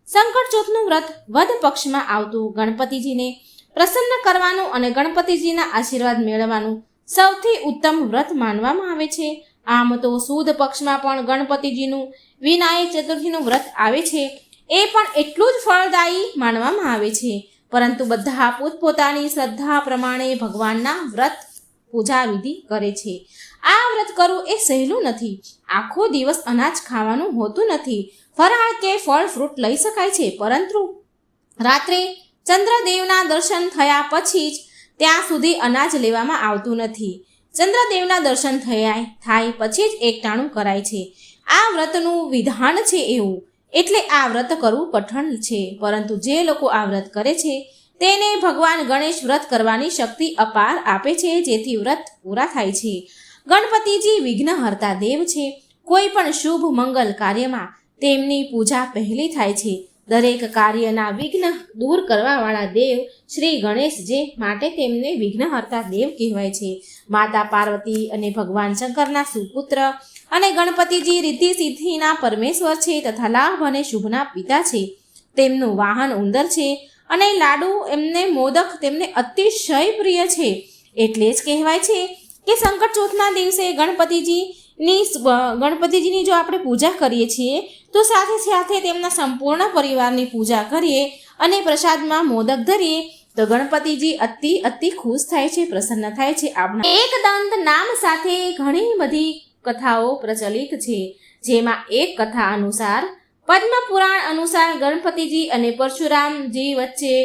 સંકટ ચોથનું વ્રત વદ પક્ષમાં આવતું ગણપતિજીને પ્રસન્ન કરવાનું અને ગણપતિજીના આશીર્વાદ મેળવવાનું સૌથી ઉત્તમ વ્રત માનવામાં આવે છે. આમ તો સુદ પક્ષમાં પણ ગણપતિજીનું વિનાયક ચતુર્થીનું વ્રત આવે છે, એ પણ એટલું જ ફળદાયી માનવામાં આવે છે. પરંતુ બધા પોતપોતાની શ્રદ્ધા પ્રમાણે ભગવાનના વ્રત પૂજા વિધિ કરે છે. આ વ્રત કરવું એ સહેલું નથી. આખો દિવસ અનાજ ખાવાનું હોતું નથી. ફરાળ કે ફળ ફ્રૂટ લઈ શકાય છે, પરંતુ રાત્રે ચંદ્રદેવના દર્શન થયા પછી જ ત્યાં સુધી અનાજ લેવામાં આવતું નથી. ચંદ્રદેવના દર્શન થાય પછી જ એકટાણું કરાય છે. આ વ્રતનું વિધાન છે એવું, એટલે આ વ્રત કરવું કઠણ છે. પરંતુ જે લોકો આ વ્રત કરે છે તેને ભગવાન ગણેશ વ્રત કરવાની શક્તિ અપાર આપે છે, જેથી વ્રત પૂરા થાય છે. ગણપતિજી વિઘ્નહર્તા દેવ છે. કોઈ પણ શુભ મંગલ કાર્યમાં તેમની પૂજા પહેલી થાય છે. દરેક કાર્યના વિઘ્ન દૂર કરવાવાળા દેવ શ્રી ગણેશ જે માટે તેમને વિઘ્નહર્તા દેવ કહેવાય છે. માતા પાર્વતી અને ભગવાન શંકરના સુપુત્ર અને ગણપતિજી રિદ્ધિ સિદ્ધિના પરમેશ્વર છે તથા લાભ અને શુભના પિતા છે. તેમનું વાહન ઉંદર છે અને લાડુ એમને મોદક તેમને અતિશય પ્રિય છે. એટલે જ કહેવાય છે કે સંકટ ચોથના દિવસે ગણપતિજીની જો આપણે પૂજા કરીએ છીએ તો સાથે સાથે તેમના સંપૂર્ણ પરિવારની પૂજા કરીએ અને પ્રસાદમાં મોદક ધરીએ તો ગણપતિજી અતિ ખુશ થાય છે, પ્રસન્ન થાય છે. આપણા એકદંત નામ સાથે ઘણી બધી કથાઓ પ્રચલિત છે, જેમાં એક કથા અનુસાર પદ્મ પુરાણ અનુસાર ગણપતિજી અને પરશુરામજી વચ્ચે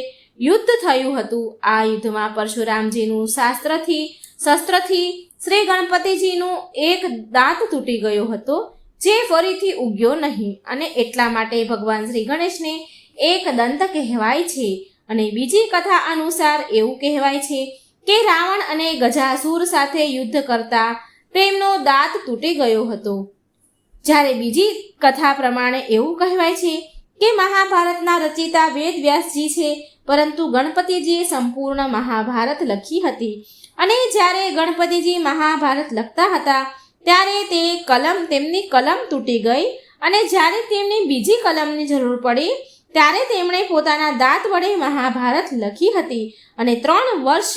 યુદ્ધ થયું હતું. આ યુદ્ધમાં પરશુરામજીનું શસ્ત્રથી શ્રી ગણપતિજીનું એક દાંત તૂટી ગયો હતો, જે ફરીથી ઉગ્યો નહીં, અને એટલા માટે ભગવાન શ્રી ગણેશને એક દંત કહેવાય છે. અને બીજી કથા અનુસાર એવું કહેવાય છે કે રાવણ અને ગજાસુર સાથે યુદ્ધ કરતા તેમનો દાંત તૂટી ગયો હતો. જ્યારે બીજી કથા પ્રમાણે એવું કહેવાય છે કે મહાભારતના રચિતા વેદવ્યાસજી છે, પરંતુ ગણપતિજીએ સંપૂર્ણ મહાભારત લખી હતી. અને જ્યારે ગણપતિજી મહાભારત લખતા હતા ત્યારે તેમની કલમ તૂટી ગઈ, અને જ્યારે તેમને બીજી કલમની જરૂર પડી ત્યારે તેમણે પોતાના દાંત વડે મહાભારત લખી હતી. અને 3 વર્ષ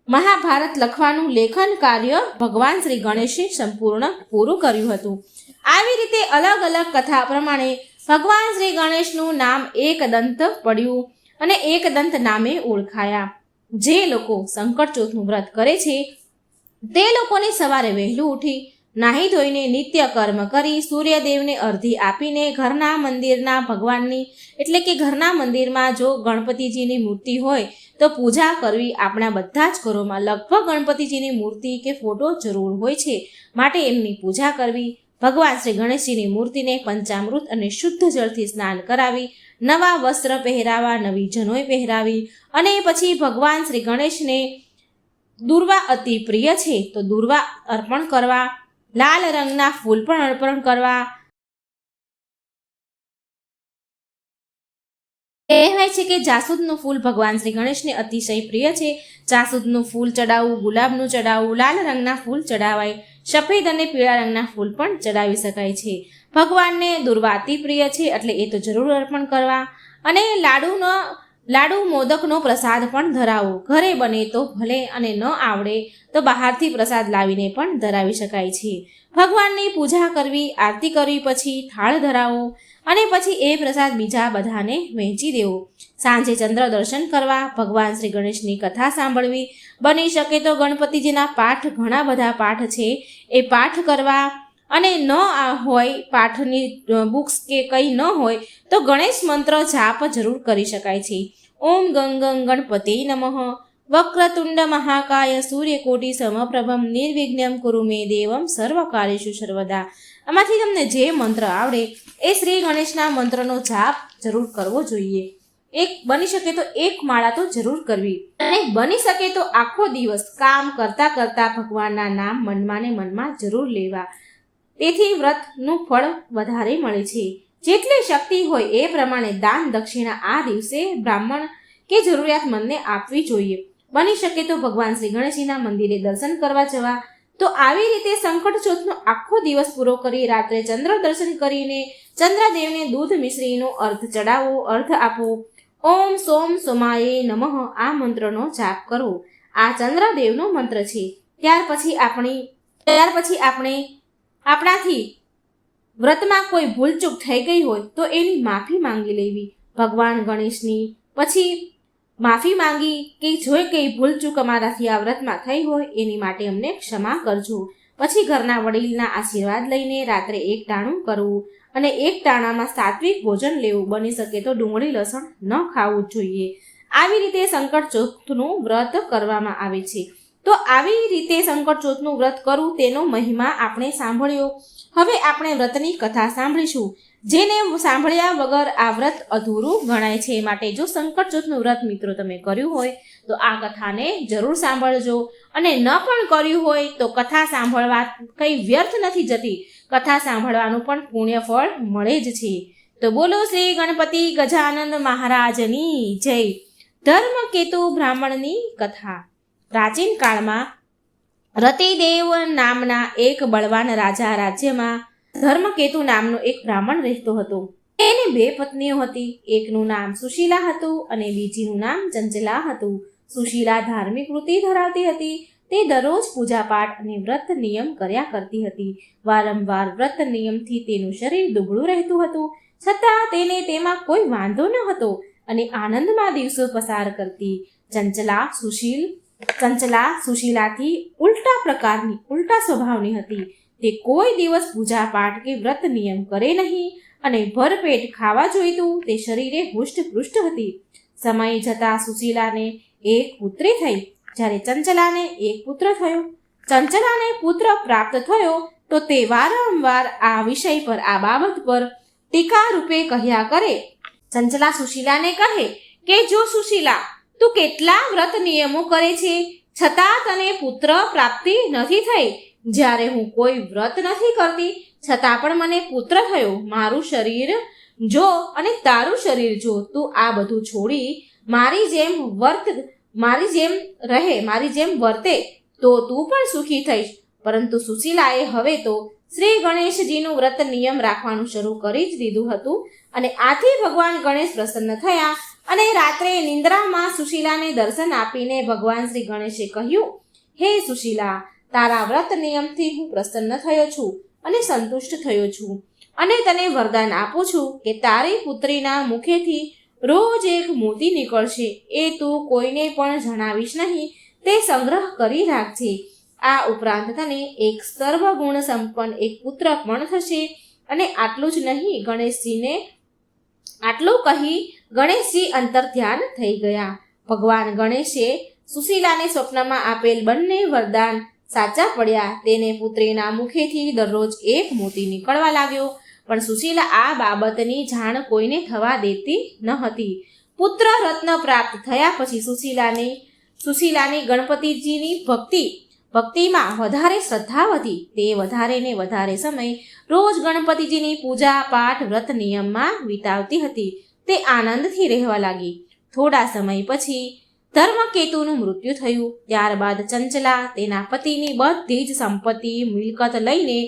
મહાભારત લખવાનું લેખન કાર્ય ભગવાન શ્રી ગણેશે સંપૂર્ણ પૂરું કર્યું હતું. આવી રીતે અલગ અલગ કથા પ્રમાણે ભગવાન શ્રી ગણેશનું નામ એકદંત પડ્યું અને એકદંત નામે ઓળખાયા. જે લોકો સંકટ ચોથનું વ્રત કરે છે તે લોકોને સવારે વહેલું ઉઠી નાહી ધોઈને નિત્ય કર્મ કરી સૂર્યદેવને અર્ધી આપીને ઘરના મંદિરમાં જો ગણપતિજીની મૂર્તિ હોય તો પૂજા કરવી. આપણા બધા જ ઘરોમાં લગભગ ગણપતિજીની મૂર્તિ કે ફોટો જરૂર હોય છે, માટે એમની પૂજા કરવી. ભગવાન શ્રી ગણેશજીની મૂર્તિને પંચામૃત અને શુદ્ધ જળથી સ્નાન કરાવી, નવા વસ્ત્ર પહેરાવા, નવી જનોઈ પહેરાવી, અને પછી ભગવાન શ્રી ગણેશને દુર્વા અતિ પ્રિય છે તો દુર્વા અર્પણ કરવા, લાલ રંગના ફૂલ પણ અર્પણ કરવા. કહેવાય છે કે જાસૂદનું ફૂલ ભગવાન શ્રી ગણેશને અતિશય પ્રિય છે. જાસૂદનું ફૂલ ચડાવવું, ગુલાબનું ચડાવવું, લાલ રંગના ફૂલ ચડાવાય, સફેદ અને પીળા રંગના ફૂલ પણ ચડાવી શકાય છે. ભગવાનને દુર્વા અતિ પ્રિય છે એટલે એ તો જરૂર અર્પણ કરવા. અને લાડુ મોદકનો પ્રસાદ પણ ધરાવો. ઘરે બને તો ભલે, અને ન આવડે તો બહારથી પ્રસાદ લાવીને પણ ધરાવી શકાય છે. ભગવાનની પૂજા કરવી, આરતી કરવી, પછી થાળ ધરાવો અને પછી એ પ્રસાદ બીજા બધાને વહેંચી દેવો. સાંજે ચંદ્ર દર્શન કરવા, ભગવાન શ્રી ગણેશની કથા સાંભળવી, બની શકે તો ગણપતિજીના પાઠ, ઘણા બધા પાઠ છે એ પાઠ કરવા. અને ન હોય પાઠની બુક્સ કે કંઈ ન હોય તો ગણેશ મંત્ર જાપ જરૂર કરી શકાય છે. ઓમ ગંગ ગણપતે નમઃ, વક્રતુંડ મહાકાય સૂર્યકોટિ સમપ્રભમ નિર્વિઘ્નમ કુરુ મે દેવમ સર્વકાર્યેષુ સર્વદા. આમાંથી તમને જે મંત્ર આવડે એ શ્રી ગણેશના મંત્રનો જાપ જરૂર કરવો જોઈએ. બની શકે તો 1 માળા તો જરૂર કરવી, અને બની શકે તો આખો દિવસ કામ કરતા કરતા ભગવાનના નામ મનમાં ને મનમાં જરૂર લેવા. તેથી વ્રતનું ફળ વધારે મળે છે. જેટલી શક્તિ હોય એ પ્રમાણે દાન દક્ષિણા આ દિવસે બ્રાહ્મણ કે જરૂરિયાતમંદને આપવી જોઈએ. બની શકે તો ભગવાન શ્રી ગણેશજીના મંદિરે દર્શન કરવા જવા, તો આવી રીતે સંકટ ચોથનો આખો દિવસ પૂરો કરી રાત્રે ચંદ્ર દર્શન કરીને ચંદ્રદેવને દૂધ મિશ્રીનો અર્ધ ચડાવો, અર્ધ આપો. ઓમ સોમ સોમાયે નમઃ આ મંત્રનો જાપ કરો. આ ચંદ્રદેવનો મંત્ર છે. ત્યાર પછી આપણે આપણાથી વ્રતમાં કોઈ ભૂલચૂક થઈ ગઈ હોય તો એની માફી માંગી લેવી. ભગવાન ગણેશની પછી માફી માંગી કે જો કંઈ ભૂલચૂક અમારાથી આ વ્રતમાં થઈ હોય એની માટે અમને ક્ષમા કરજો. પછી ઘરના વડીલના આશીર્વાદ લઈને રાત્રે એક ટાણું કરવું અને એક ટાણામાં સાત્વિક ભોજન લેવું. બની શકે તો ડુંગળી લસણ ન ખાવું જોઈએ. આવી રીતે સંકટ ચોથનું વ્રત કરવામાં આવે છે. તો આવી રીતે સંકટ ચોથનું વ્રત કરવું તેનો મહિમા આપણે સાંભળ્યો. હવે આપણે વ્રતની કથા સાંભળીશું, જેને સાંભળ્યા વગર આ વ્રત અધૂરું ગણાય છે. માટે જો સંકટ ચોથનું વ્રત મિત્રો તમે કર્યું હોય તો આ કથાને જરૂર સાંભળજો, અને ન પણ કર્યું હોય તો કથા સાંભળવા કંઈ વ્યર્થ નથી જતી. કથા સાંભળવાનું પણ પુણ્ય ફળ મળે જ છે. તો બોલો શ્રી ગણપતિ ગજાનંદ મહારાજની જય. ધર્મકેતુ બ્રાહ્મણની કથા. પ્રાચીન કાળમાં રતિદેવ નામના એક બળવાન રાજા રાજ્યમાં ધર્મકેતુ નામનો એક બ્રાહ્મણ રહેતો હતો. એને 2 પત્નીઓ હતી. એકનું નામ સુશીલા હતું અને બીજીનું નામ ચંચલા હતું. સુશીલા ધાર્મિક વૃત્તિ ધરાવતી હતી. તે દરરોજ પૂજાપાઠ અને વ્રત નિયમ કર્યા કરતી હતી. વારંવાર વ્રત નિયમથી તેનું શરીર દુબળું રહેતું હતું, છતાં તેને તેમાં કોઈ વાંધો ન હતો અને આનંદમાં દિવસો પસાર કરતી. ચંચલા સુશીલાથી ઉલટા સ્વભાવની હતી. તે કોઈ દિવસ પૂજાપાઠ કે વ્રત નિયમ કરે નહીં અને ભરપેટ ખાવા જોઈતું. તે શરીરે હુષ્ટપૃષ્ટ હતી. સમય જતાં સુશીલાને એક પુત્રી થઈ. જ્યારે ચંચલાને એક પુત્ર થયો. ચંચલાને પુત્ર પ્રાપ્ત થયો તો તે વારંવાર આ વિષય પર, આ બાબત પર ટીકા રૂપે કહ્યા કરે. ચંચલા સુશીલાને કહે કે જો સુશીલા, તું કેટલા વ્રત નિયમો કરે છે, છતાં તને પુત્ર પ્રાપ્તિ નથી થઈ. જ્યારે હું કોઈ વ્રત નથી કરતી છતાં પણ મને પુત્ર થયો. મારું શરીર જો અને તારું શરીર જો. તું આ બધું છોડી મારી જેમ વર્તે તો તું પણ સુખી થઈશ. પરંતુ સુશીલાએ હવે તો શ્રી ગણેશજીનું વ્રત નિયમ રાખવાનું શરૂ કરી જ દીધું હતું અને આથી ભગવાન ગણેશ પ્રસન્ન થયા અને રાત્રે નિંદ્રામાં સુશીલાને દર્શન આપીને ભગવાન શ્રી ગણેશે કહ્યું, હે સુશીલા, તારા વ્રત નિયમથી હું પ્રસન્ન થયો છું અને સંતુષ્ટ થયો છું અને તને વરદાન આપું છું કે તારી પુત્રીના મુખેથી રોજ એક મોતી નીકળશે. એ તું કોઈને પણ જણાવીશ નહીં. તે સંગ્રહ કરી રાખજે. આ ઉપરાંત તને એક સર્વગુણ સંપન્ન એક પુત્ર પણ થશે. અને આટલું જ નહીં, આટલું કહી ગણેશજી અંતર્ધ્યાન થઈ ગયા. ભગવાન ગણેશે સુશીલાને સ્વપ્નમાં આપેલ બંને વરદાન સાચા પડ્યા. તેને પુત્રીના મુખેથી દરરોજ એક મોતી નીકળવા લાગ્યો. પણ સુશીલા આ બાબતની જાણ કોઈને થવા દેતી ન હતી. પુત્ર રત્ન પ્રાપ્ત થયા પછી સુશીલાની ગણપતિજીની ભક્તિમાં વધારે શ્રદ્ધા વધી. તે વધારે ને વધારે સમય રોજ ગણપતિજીની પૂજા પાઠ વ્રત નિયમમાં વિતાવતી હતી. તે આનંદથી રહેવા લાગી. થોડા સમય પછી ધર્મકેતુનું મૃત્યુ થયું. ત્યારબાદ ચંચલા તેના પતિની બધી જ સંપત્તિ મિલકત લઈને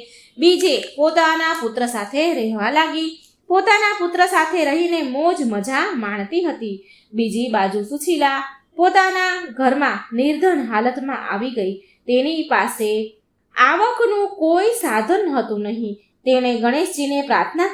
બીજે પોતાના પુત્ર સાથે રહેવા લાગી. પોતાના પુત્ર સાથે રહીને મોજ મજા માણતી હતી. બીજી બાજુ સુશીલા પોતાના ઘરમાં નિર્ધન હાલતમાં આવી ગઈ. તેની પાસે આવકનું કોઈ સાધન હતું નહીં. તેણે ગણેશજીને પ્રાર્થના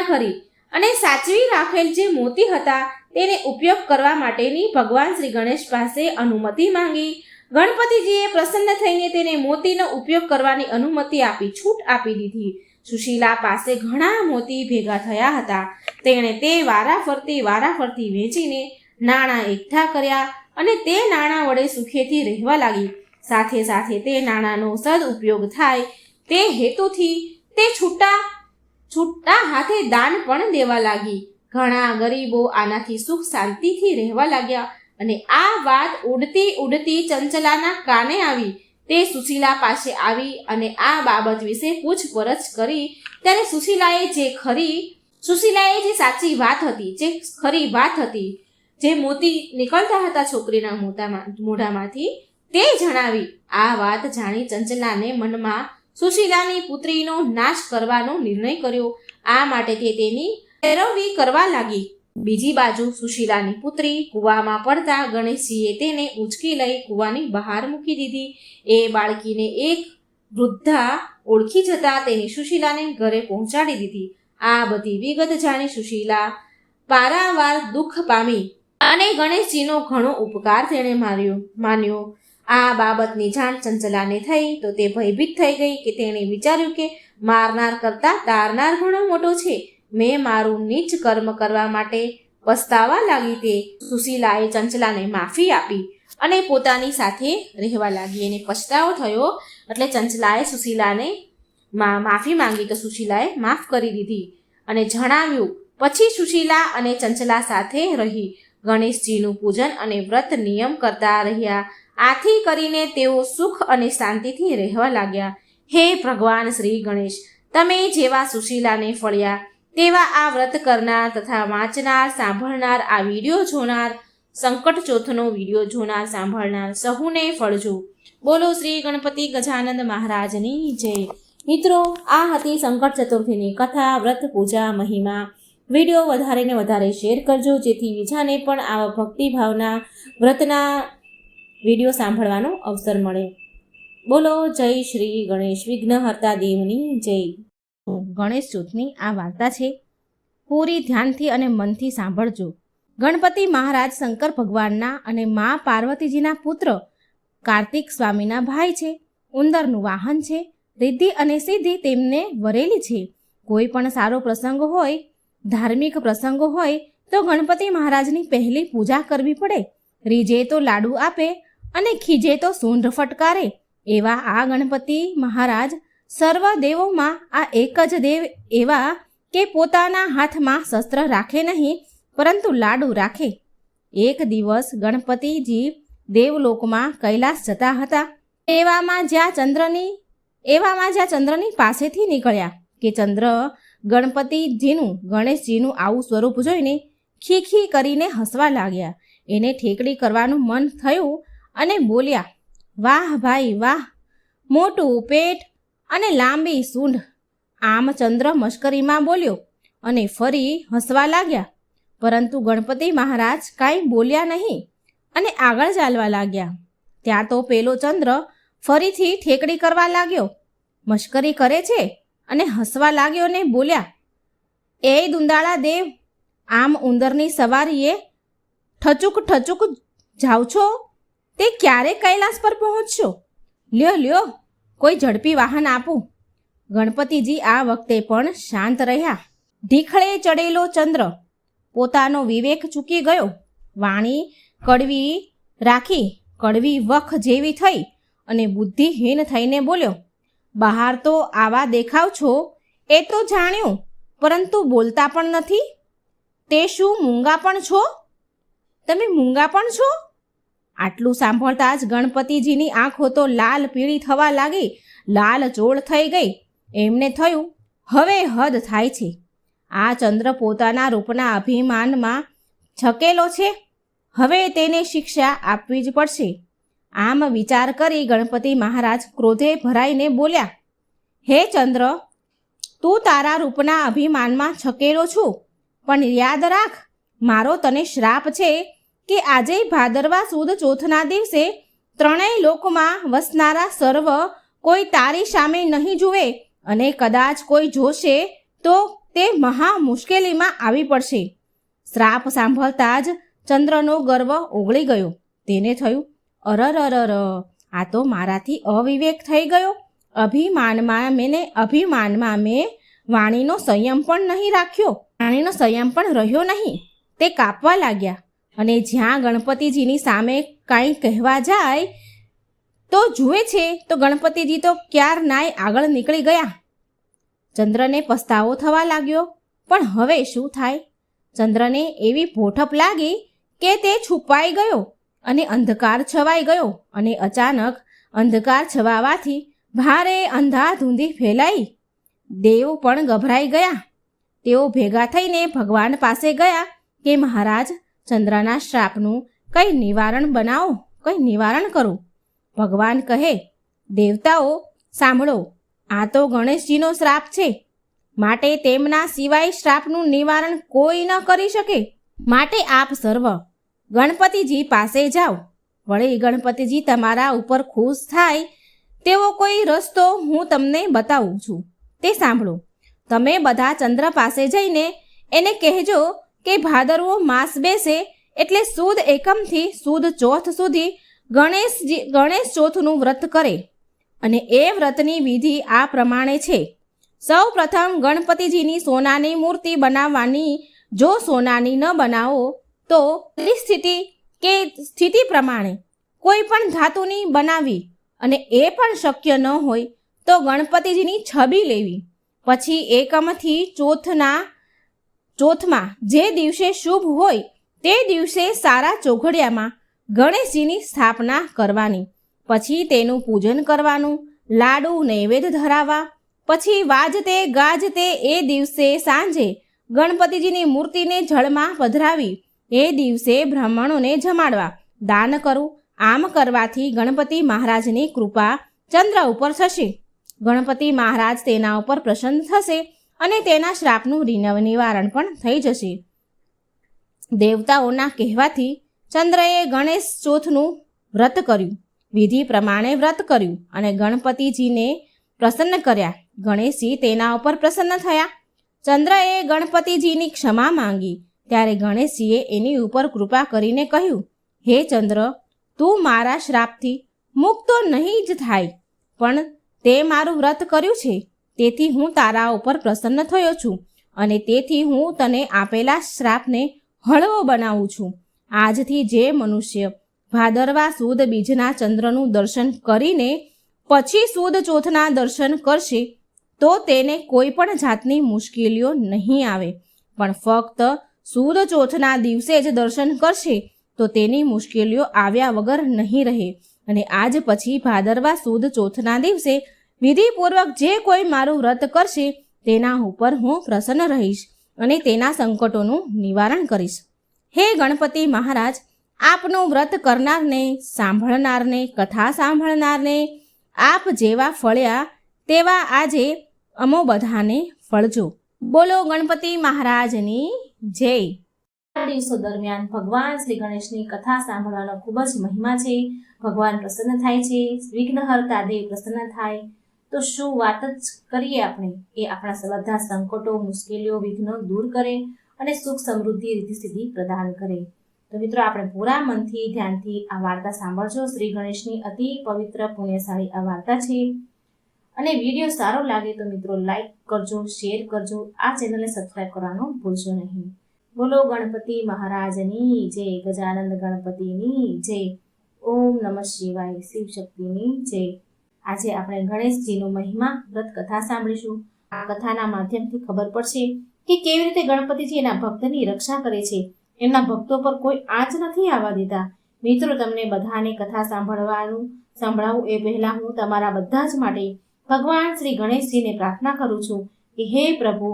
કરી અને સાચવી રાખેલ જે મોતી હતા તેને ઉપયોગ કરવા માટેની ભગવાન શ્રી ગણેશ પાસે અનુમતિ માંગી. ગણપતિજીએ પ્રસન્ન થઈને તેને મોતીનો ઉપયોગ કરવાની અનુમતિ આપી, છૂટ આપી દીધી. સુશીલા પાસે ઘણા મોતી ભેગા થયા હતા. તેણે તે વારાફરતી વેચીને નાણાં એકઠા કર્યા અને તે નાણાં વડે સુખેથી રહેવા લાગી. સાથે સાથે તે નાણાંનો સદઉપયોગ થાય તે હેતુથી તે છૂટા હાથે દાન પણ દેવા લાગી. ઘણા ગરીબો આનાથી સુખ શાંતિથી રહેવા લાગ્યા. અને આ વાત ઉડતી ચંચલાના કાને આવી. તે સુશીલા પાસે આવી અને આ બાબત વિશે પૂછપરછ કરી. ત્યારે સુશીલાએ જે સાચી વાત હતી, જે ખરી વાત હતી, જે મોતી નીકળતા હતા છોકરીના મોઢામાંથી, તે જણાવી. આ વાત જાણી ચંચલાને મનમાં સુશીલાની પુત્રીનો નાશ કરવાનો નિર્ણય કર્યો. આ માટે તે તેની પેરવી કરવા લાગી. બીજી બાજુ સુશીલાની પુત્રી કૂવામાં પડતા ગણેશજીએ તેને ઉંચકી લઈ કૂવાની બહાર મૂકી દીધી. એ બાળકીને એક વૃદ્ધા ઓળખી જતા તેની સુશીલાને ઘરે પહોંચાડી દીધી. આ બધી વિગત જાણી સુશીલા પારાવાર દુઃખ પામી અને ગણેશજીનો ઘણો ઉપકાર તેણે માન્યો. આ બાબતની જાણ ચંચલાને થઈ તો તે ભયભીત થઈ ગઈ કે તેણે વિચાર્યું કે મારનાર કરતાં તારનાર ઘણો મોટો છે. મેં મારું નીચ કર્મ કરવા માટે પસ્તાવા લાગી. તે સુશીલાએ ચંચલાને માફી આપી અને પોતાની સાથે રહેવા લાગી. એને પછતાવો થયો એટલે ચંચલાએ સુશીલાને માફી માંગી તો સુશીલાએ માફ કરી દીધી અને જણાવ્યું. પછી સુશીલા અને ચંચલા સાથે રહી ગણેશજીનું પૂજન અને વ્રત નિયમ કરતા રહ્યા. આથી કરીને તેઓ સુખ અને શાંતિથી રહેવા લાગ્યા. હે ભગવાન શ્રી ગણેશ, તમે જેવા સુશીલાને ફળ્યા તેવા આ વ્રત કરનાર તથા વાંચનાર, સાંભળનાર, આ વિડીયો જોનાર, સંકટ ચોથનો વિડીયો જોનાર, સાંભળનાર સહુને ફળજો. બોલો શ્રી ગણપતિ ગજાનંદ મહારાજની જય. મિત્રો, આ હતી સંકટ ચતુર્થીની કથા, વ્રત, પૂજા, મહિમા. વિડીયો વધારે ને વધારે શેર કરજો જેથી બીજાને પણ આવા ભક્તિભાવના વ્રતના વિડીયો સાંભળવાનો અવસર મળે. બોલો જય શ્રી ગણેશ વિઘ્નહર્તા દેવની જય. ગણેશ ચોથની આ વાર્તા છે. પૂરી ધ્યાનથી અને મનથી સાંભળજો. ગણપતિ મહારાજ શંકર ભગવાનના અને મા પાર્વતીજીના પુત્ર કાર્તિક સ્વામીના ભાઈ છે. ઉંદરનું વાહન છે. રિદ્ધિ અને સિદ્ધિ તેમને વરેલી છે. કોઈ પણ સારો પ્રસંગ હોય, ધાર્મિક પ્રસંગો હોય તો ગણપતિ મહારાજની પહેલી પૂજા કરવી પડે. રીજે તો લાડુ આપે અને ખીજે તો સૂંઢ ફટકારે એવા આ ગણપતિ મહારાજ સર્વ દેવોમાં આ એક જ દેવ એવા કે પોતાના હાથમાં શસ્ત્ર રાખે નહીં પરંતુ લાડુ રાખે. એક દિવસ ગણપતિજી દેવલોકમાં કૈલાસ જતા હતા. એવામાં જ્યાં ચંદ્રની પાસેથી નીકળ્યા કે ચંદ્ર ગણપતિજીનું ગણેશજીનું આવું સ્વરૂપ જોઈને ખીખી કરીને હસવા લાગ્યા. એને ઠેકડી કરવાનું મન થયું અને બોલ્યા, વાહ ભાઈ વાહ, મોટું પેટ અને લાંબી સૂંઢ. આમ ચંદ્ર મશ્કરીમાં બોલ્યો અને ફરી હસવા લાગ્યા. પરંતુ ગણપતિ મહારાજ કાંઈ બોલ્યા નહીં અને આગળ ચાલવા લાગ્યા. ત્યાં તો પેલો ચંદ્ર ફરીથી ઠેકડી કરવા લાગ્યો. મશ્કરી કરે છે અને હસવા લાગ્યો ને બોલ્યા, એ દુંદાળા દેવ, આમ ઉંદરની સવારીએ ઠચુક ઠચુક જાવ છો તે ક્યારે કૈલાસ પર પહોંચશો? લ્યો કોઈ ઝડપી વાહન આપું. ગણપતિજી આ વખતે પણ શાંત રહ્યા. ઢીખળે ચડેલો ચંદ્ર પોતાનો વિવેક ચૂકી ગયો. વાણી કડવી રાખી કડવી વખ જેવી થઈ અને બુદ્ધિહીન થઈને બોલ્યો, બહાર તો આવા દેખાવ છો એ તો જાણ્યું, પરંતુ બોલતા પણ નથી. તે શું મૂંગા પણ છો? તમે મૂંગા પણ છો? આટલું સાંભળતા જ ગણપતિજીની આંખો તો લાલ પીળી થવા લાગી, લાલ ચોળ થઈ ગઈ. એમને થયું, હવે હદ થાય છે. આ ચંદ્ર પોતાના રૂપના અભિમાનમાં છકેલો છે. હવે તેને શિક્ષા આપવી જ પડશે. આમ વિચાર કરી ગણપતિ મહારાજ ક્રોધે ભરાઈને બોલ્યા, હે ચંદ્ર, તું તારા રૂપના અભિમાનમાં છકેલો છું, પણ યાદ રાખ, મારો તને શ્રાપ છે કે આજે ભાદરવા સુદ ચોથના દિવસે ત્રણેય લોકમાં વસનારા સર્વ કોઈ તારી સામે નહીં જુએ અને કદાચ કોઈ જોશે તો તે મહા મુશ્કેલીમાં આવી પડશે. શ્રાપ સાંભળતા જ ચંદ્રનો ગર્વ ઓગળી ગયો. તેને થયું, અરર, આ તો મારાથી અવિવેક થઈ ગયો. અભિમાનમાં મેં વાણીનો સંયમ પણ નહીં રાખ્યો. વાણીનો સંયમ પણ રહ્યો નહીં. તે કાપવા લાગ્યા અને જ્યાં ગણપતિજીની સામે કાંઈ કહેવા જાય તો જુએ છે તો ગણપતિજી તો ક્યારનાય આગળ નીકળી ગયા. ચંદ્રને પસ્તાવો થવા લાગ્યો, પણ હવે શું થાય? ચંદ્રને એવી ભોઠપ લાગી કે તે છુપાઈ ગયો અને અંધકાર છવાઈ ગયો. અને અચાનક અંધકાર છવાવાથી ભારે અંધાધૂંધી ફેલાઈ. દેવ પણ ગભરાઈ ગયા. તેઓ ભેગા થઈને ભગવાન પાસે ગયા કે મહારાજ, ચંદ્રના શ્રાપનું કંઈ નિવારણ બનાવો, કંઈ નિવારણ કરો. ભગવાન કહે, દેવતાઓ સાંભળો, આ તો ગણેશજીનો શ્રાપ છે, માટે તેમના સિવાય શ્રાપનું નિવારણ કોઈ ન કરી શકે. માટે આપ સર્વ ગણપતિજી પાસે જાઓ. વળી ગણપતિજી તમારા ઉપર ખુશ થાય તેવો કોઈ રસ્તો હું તમને બતાવું છું, તે સાંભળો. તમે બધા ચંદ્ર પાસે જઈને એને કહેજો કે ભાદરવો માસ બેસે એટલે સુદ એકમથી સુદ ચોથ સુધી ગણેશ ચોથનું વ્રત કરે. અને એ વ્રતની વિધિ આ પ્રમાણે છે. સૌ પ્રથમ ગણપતિજીની સોનાની મૂર્તિ બનાવવાની. જો સોનાની ન બનાવો તો સ્થિતિ પ્રમાણે કોઈ પણ ધાતુની બનાવી, અને એ પણ શક્ય ન હોય તો ગણપતિજીની છબી લેવી. પછી એકમથી ચોથમાં જે દિવસે શુભ હોય તે દિવસે સારા ચોઘડિયામાં ગણેશજીની સ્થાપના કરવાની. પછી તેનું પૂજન કરવાનું, લાડુ નૈવેદ્ય ધરાવવા. પછી વાજતે ગાજતે એ દિવસે સાંજે ગણપતિજીની મૂર્તિને જળમાં પધરાવી એ દિવસે બ્રાહ્મણોને જમાડવા, દાન કરવું. આમ કરવાથી ગણપતિ મહારાજની કૃપા ચંદ્ર ઉપર થશે. ગણપતિ મહારાજ તેના ઉપર પ્રસન્ન થશે અને તેના શ્રાપનું નિવારણ પણ થઈ જશે. દેવતાઓના કહેવાથી ચંદ્રએ ગણેશ ચોથનું વ્રત કર્યું, વિધિ પ્રમાણે વ્રત કર્યું અને ગણપતિજીને પ્રસન્ન કર્યા. ગણેશજી તેના ઉપર પ્રસન્ન થયા. ચંદ્રએ ગણપતિજીની ક્ષમા માંગી ત્યારે ગણેશજીએ એની ઉપર કૃપા કરીને કહ્યું, હે ચંદ્ર, તું મારા શ્રાપથી મુક્ત નહીં જ થાય, પણ તે મારું વ્રત કર્યું છે તેથી હું તારા ઉપર પ્રસન્ન થયો છું અને તેથી હું તને આપેલા શ્રાપને હળવો બનાવું છું. આજથી જે મનુષ્ય ભાદરવા સુદ બીજના ચંદ્રનું દર્શન કરીને પછી સુદ ચોથના દર્શન કરશે તો તેને કોઈ પણ જાતની મુશ્કેલીઓ નહીં આવે, પણ ફક્ત સુદ ચોથના દિવસે જ દર્શન કરશે તો તેની મુશ્કેલીઓ આવ્યા વગર નહીં રહે. અને આજ પછી ભાદરવા સુદ ચોથના દિવસે વિધિપૂર્વક જે કોઈ મારું વ્રત કરશે તેના ઉપર હું પ્રસન્ન રહીશ અને તેના સંકટોનું નિવારણ કરીશ. હે ગણપતિ મહારાજ, આપનું વ્રત કરનારને, સાંભળનારને, કથા સાંભળનારને આપ જેવા ફળ્યા તેવા આજે અમો બધાને ફળજો. બોલો ગણપતિ મહારાજની જય. આ દિવસો દરમિયાન ભગવાન શ્રી ગણેશની કથા સાંભળવાનો ખૂબ જ મહિમા છે. ભગવાન પ્રસન્ન થાય છે, વિઘ્નહર્તા દેવ પ્રસન્ન થાય તો શું વાત જ કરીએ આપણે. એ આપણા બધા સંકટો, મુશ્કેલીઓ, વિઘ્નો દૂર કરે અને સુખ સમૃદ્ધિ રીતિ સિદ્ધિ પ્રદાન કરે. તો મિત્રો, આપણે પૂરા મનથી ધ્યાનથી આ વાર્તા સાંભળજો. શ્રી ગણેશની અતિ પવિત્ર પુણ્યશાળી આ વાર્તા છે. અને વિડીયો સારો લાગે તો મિત્રો લાઈક કરજો, શેર કરજો, આ ચેનલને સબસ્ક્રાઈબ કરવાનું ભૂલશો નહીં. બોલો ગણપતિ મહારાજની જય, ગજાનંદ ગણપતિની જય, ઓમ નમઃ શિવાય, શિવ શક્તિની જય. આજે આપણે ગણેશજીનો મહિમા વ્રત કથા સાંભળીશું. આ કથાના માધ્યમથી ખબર પડશે કે કેવી રીતે ગણપતિજી એના ભક્તની રક્ષા કરે છે, એમના ભક્તો પર કોઈ આંચ નથી આવવા દેતા. મિત્રો, તમને બધાને કથા સંભળાવું એ પહેલા હું તમારા બધા જ માટે ભગવાન શ્રી ગણેશજીને પ્રાર્થના કરું છું કે હે પ્રભુ,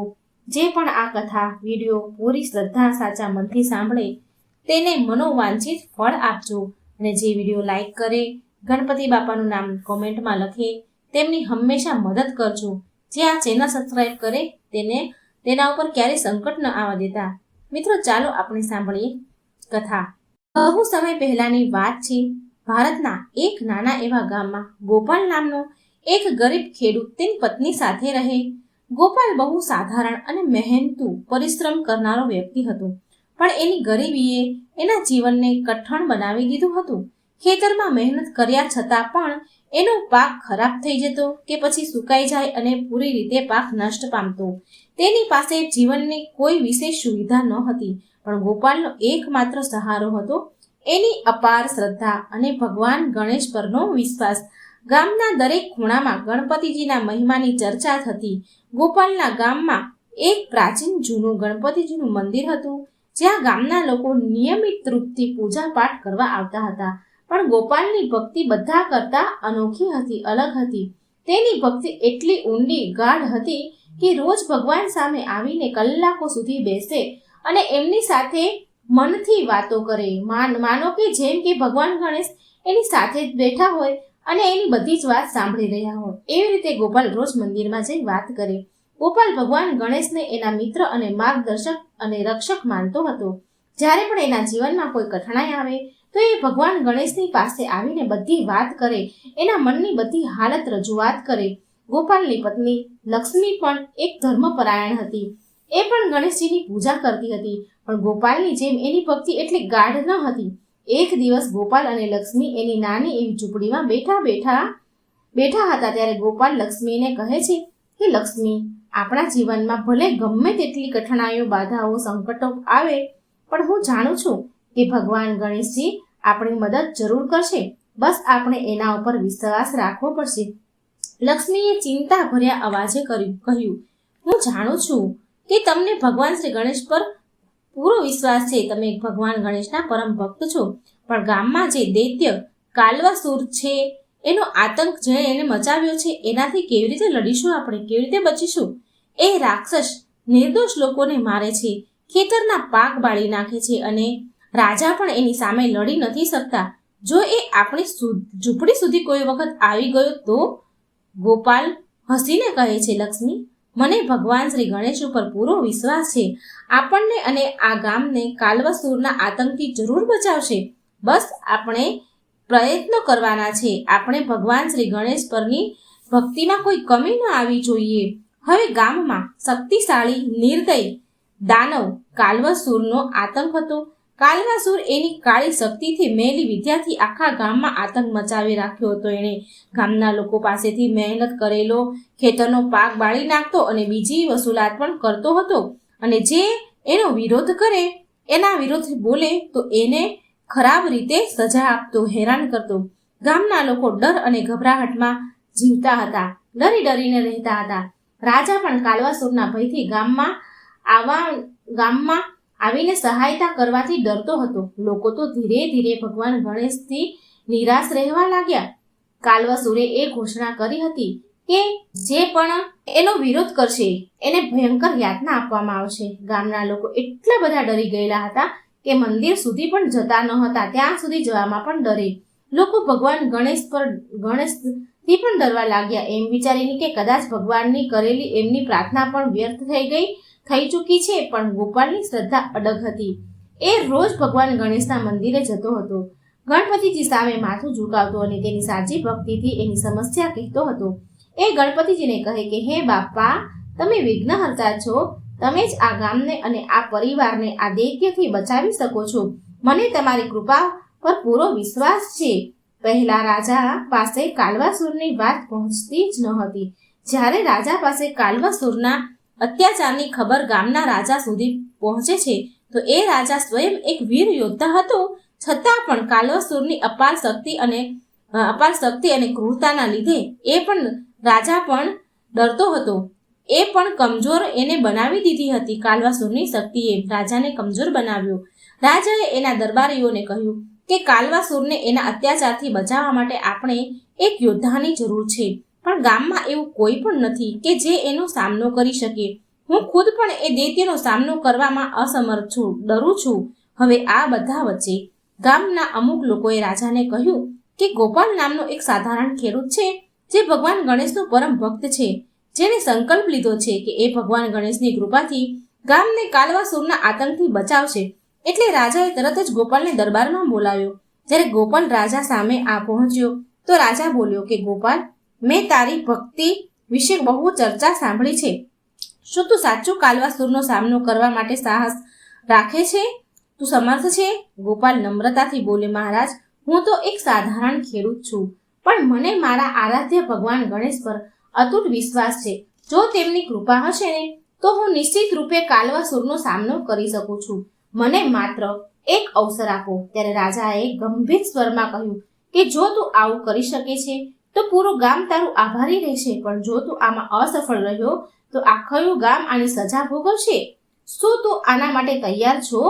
જે પણ આ કથા વિડીયો પૂરી શ્રદ્ધા સાચા મનથી સાંભળે તેને મનોવાંછિત ફળ આપજો. અને જે વિડીયો લાઈક કરે, ગણપતિ બાપાનું નામ કોમેન્ટમાં લખે, તેમની હંમેશા મદદ કરજો. જે આ ચેનલ સબસ્ક્રાઈબ કરે તેના ઉપર ક્યારેય સંકટ ન આવવા દેતા. મિત્રો, ચાલો આપણે સાંભળીએ કથા. બહુ સમય પહેલાની વાત છે. ભારતના એક નાના એવા ગામમાં ગોપાલ નામનો એક ગરીબ ખેડૂત તેની પત્ની સાથે રહે. ગોપાલ બહુ સાધારણ અને મહેનતુ પરિશ્રમ કરનારો વ્યક્તિ હતો, પણ એની ગરીબીએ એના જીવનને કઠણ બનાવી દીધું હતું. ખેતરમાં મહેનત કર્યા છતાં પણ એનો પાક ખરાબ થઈ જતો કે પછી સુકાઈ જાય અને પૂરી રીતે પાક નષ્ટ પામતો. તેની પાસે જીવનની કોઈ વિશેષ સુવિધા ન હતી, પણ ગોપાલનો એકમાત્ર સહારો હતો એની અપાર શ્રદ્ધા અને ભગવાન ગણેશ પરનો વિશ્વાસ. ગામના દરેક ખૂણામાં ગણપતિજીના મહિમાની ચર્ચા થતી. ગોપાલના ગામમાં એક પ્રાચીન જૂનું ગણપતિજીનું મંદિર હતું, જ્યાં ગામના લોકો નિયમિત રૂપથી પૂજા પાઠ કરવા આવતા હતા. પણ ગોપાલની ભક્તિ બધા કરતા અનોખી હતી, અલગ હતી. તેની ભક્તિ એટલી ઊંડી, ગાઢ હતી કે રોજ ભગવાન સામે આવીને કલાકો સુધી બેસે અને એમની સાથે મનથી વાતો કરે. માનો કે જેમ કે ભગવાન ગણેશ એની સાથે જ બેઠા હોય અને એની બધી જ વાત સાંભળી રહ્યા હોય. એવી રીતે ગોપાલ રોજ મંદિરમાં જઈ વાત કરે. ગોપાલ ભગવાન ગણેશને એના મિત્ર અને માર્ગદર્શક અને રક્ષક માનતો હતો. જ્યારે પણ એના જીવનમાં કોઈ કઠણાઈ આવે તો એ ભગવાન ગણેશની પાસે આવીને બધી વાત કરે, એના મનની બધી હાલત રજૂઆત કરે. ગોપાલની પત્ની લક્ષ્મી પણ એક ધર્મપરાયણ હતી. એ પણ ગણેશજીની પૂજા કરતી હતી, પણ ગોપાલની જેમ એની ભક્તિ એટલી ગાઢ ન હતી. એક દિવસ ગોપાલ અને લક્ષ્મી એની નાની એવી ઝૂંપડીમાં બેઠા હતા. ત્યારે ગોપાલ લક્ષ્મીને કહે છે કે લક્ષ્મી, આપણા જીવનમાં ભલે ગમે તેટલી કઠણાઈઓ, બાધાઓ, સંકટો આવે, પણ હું જાણું છું કે ભગવાન ગણેશજી આપણી મદદ જરૂર કરશે. બસ આપણે એના ઉપર વિશ્વાસ રાખવો પડશે. લક્ષ્મીએ ચિંતા ભર્યા અવાજે કહ્યું, હું જાણું છું કે તમને ભગવાન શ્રી ગણેશ પર પૂરો વિશ્વાસ છે. તમે ભગવાન ગણેશના પરમ ભક્ત છો, પણ ગામમાં જે દૈત્ય કાલવાસુર છે એનો આતંક જે એને મચાવ્યો છે, એનાથી કેવી રીતે લડીશું? આપણે કેવી રીતે બચીશું? એ રાક્ષસ નિર્દોષ લોકોને મારે છે, ખેતરના પાક બાળી નાખે છે, અને રાજા પણ એની સામે લડી નથી શકતા. જો એ આપણી ઝૂંપડી સુધી કોઈ વખત આવી ગયો તો? ગોપાલ હસીને કહે છે, લક્ષ્મી, મને ભગવાન શ્રી ગણેશ ઉપર પૂરો વિશ્વાસ છે. આપણને અને આ ગામને કાલવાસુરના આતંકથી જરૂર બચાવશે. બસ આપણે પ્રયત્નો કરવાના છે. આપણે ભગવાન શ્રી ગણેશ પરની ભક્તિમાં કોઈ કમી ન આવી જોઈએ. હવે ગામમાં શક્તિશાળી નિર્દય દાનવ કાલવાસુરનો આતંક હતો. કાલવાસુર એની કાળી શક્તિથી, મેલી વિદ્યાથી આખા ગામમાં આતંક મચાવી રાખ્યો હતો. એણે ગામના લોકો પાસેથી મહેનત કરેલો ખેતરનો પાક બાળી નાખતો અને બીજી વસૂલાત પણ કરતો હતો. અને જે એનો વિરોધ કરે, એના વિરોધ બોલે તો એને ખરાબ રીતે સજા આપતો, હેરાન કરતો. ગામના લોકો ડર અને ગભરાહટમાં જીવતા હતા, ડરીને રહેતા હતા. રાજા પણ કાલવાસુરના ભયથી ગામમાં આવીને સહાયતા કરવાથી ડરતો હતો. લોકો તો ધીરે ધીરે ભગવાન ગણેશથી નિરાશ રહેવા લાગ્યા. કાલવાસુરે એ ઘોષણા કરી હતી કે જે પણ એનો વિરોધ કરશે એને ભયંકર યાતના આપવામાં આવશે. ગામના લોકો એટલા બધા ડરી ગયેલા હતા કે મંદિર સુધી પણ જતા ન હતા, ત્યાં સુધી જવામાં પણ ડરે. લોકો ભગવાન ગણેશથી પણ ડરવા લાગ્યા, એમ વિચારીને કે કદાચ ભગવાનની કરેલી એમની પ્રાર્થના પણ વ્યર્થ થઈ ચૂકી છે. પણ ગોપાલની શ્રદ્ધા અડગ હતી. એ રોજ ભગવાન ગણેશના મંદિરે જતો હતો, ગણપતિજી સામે માથું ઝુકાવતો અને તેની સાચી ભક્તિથી એની સમસ્યા કહેતો હતો. એ ગણપતિજીને કહે કે હે બાપા, તમે વિઘ્નહર્તા છો. તમે જ આ ગામને અને આ પરિવારને આ દૈત્યથી બચાવી શકો છો. મને તમારી કૃપા પર પૂરો વિશ્વાસ છે. પહેલા રાજા પાસે કાલવાસુરની વાત પહોંચતી જ ન હતી. જ્યારે રાજા પાસે કાલવાસુરના અત્યાચારની ખબર ગામના રાજા સુધી પહોંચે છે, તો એ રાજા સ્વયં એક વીર યોદ્ધા હતો. છતાં પણ કાલવાસુરની અપાર શક્તિ અને ક્રૂરતાના લીધે રાજા પણ ડરતો હતો. એ પણ કમજોર એને બનાવી દીધી હતી. કાલવાસુરની શક્તિએ રાજાને કમજોર બનાવ્યો. રાજાએ એના દરબારીઓને કહ્યું કે કાલવાસુરને એના અત્યાચારથી બચાવવા માટે આપણે એક યોદ્ધાની જરૂર છે, પણ ગામમાં એવું કોઈ પણ નથી કે જે એનો સામનો કરી શકે. હું ખુદ પણ એ દૈત્યનો સામનો કરવામાં અસમર્થ છું, ડરું છું. હવે આ બધા વચ્ચે ગામના અમુક લોકોએ રાજાને કહ્યું કે ગોપાલ નામનો એક સાધારણ ખેડૂત છે, જે ભગવાન ગણેશનો પરમ ભક્ત છે, જેણે સંકલ્પ લીધો છે કે એ ભગવાન ગણેશની કૃપાથી ગામને કાલવાસુરના આતંકથી બચાવશે. એટલે રાજાએ તરત જ ગોપાલને દરબારમાં બોલાવ્યો. જ્યારે ગોપાલ રાજા સામે પહોંચ્યો તો રાજા બોલ્યો કે ગોપાલ, મેં તારી ભક્તિ વિશે બહુ ચર્ચા સાંભળી છે. શું તું સાચું કાલવાસુરનો સામનો કરવા માટે સાહસ રાખે છે? તું સમર્થ છે? ગોપાલ નમ્રતાથી બોલ્યો, મહારાજ, હું તો એક સાધારણ ખેડૂત છું, પણ મને મારા આરાધ્ય ભગવાન ગણેશ પર અતૂટ વિશ્વાસ છે. જો તેમની કૃપા હશે ને, તો હું નિશ્ચિત રૂપે કાલવાસુરનો સામનો કરી શકું છું. મને માત્ર એક અવસર આપો. ત્યારે રાજાએ ગંભીર સ્વરમાં કહ્યું કે જો તું આવું કરી શકે છે તો પૂરું ગામ તારું આભારી રહેશે, પણ જો તું આમાં અસફળ રહ્યો તો આખું ગામ આની સજા ભોગવશે. શું તું આના માટે તૈયાર છો?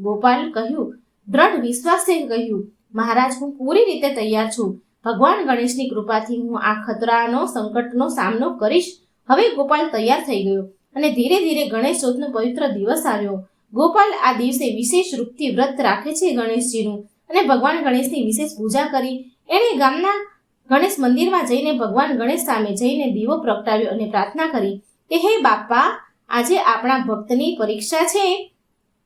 ગોપાલ કહ્યું, દ્રઢ વિશ્વાસે કહ્યું, મહારાજ, હું પૂરી રીતે તૈયાર છું. ભગવાન ગણેશની કૃપાથી હું આ સંકટનો સામનો કરીશ. હવે ગોપાલ તૈયાર થઈ ગયો અને ધીરે ધીરે ગણેશ ચોથનો પવિત્ર દિવસ આવ્યો. ગોપાલ આ દિવસે વિશેષ રૂપથી વ્રત રાખે છે ગણેશજીનું, અને ભગવાન ગણેશની વિશેષ પૂજા કરી એણે ગણેશ મંદિરમાં જઈને ભગવાન ગણેશ સામે જઈને દીવો પ્રગટાવ્યો અને પ્રાર્થના કરી કે હે બાપા, આજે આપણા ભક્તની પરીક્ષા છે.